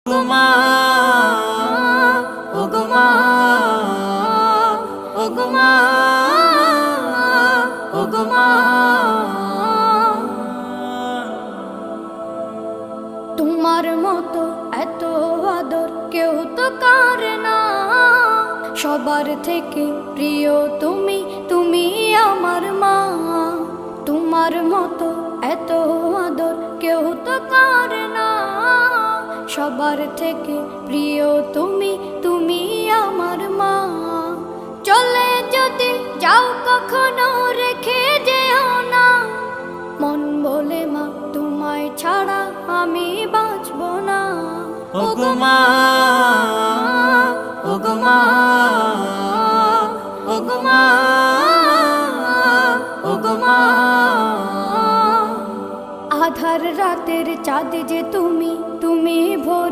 ওগো মা, ওগো মা, ওগো মা। তোমার মতো এত আদর কেউ তো করে না, সবার থেকে প্রিয় তুমি, তুমি আমার মা। তোমার মতো এত আদর কেউ তো করে না, সবার থেকে প্রিয় তুমি, তুমি আমার মা। চলে যদি যাও কখনো রেখে যেও না, মন বলে মা তোমায় ছাড়া আমি বাঁচব না। ওগো মা, ওগো মা, ওগো মা, ওগো মা। আধার রাতের চাঁদ যে তুমি, তুমি ভোর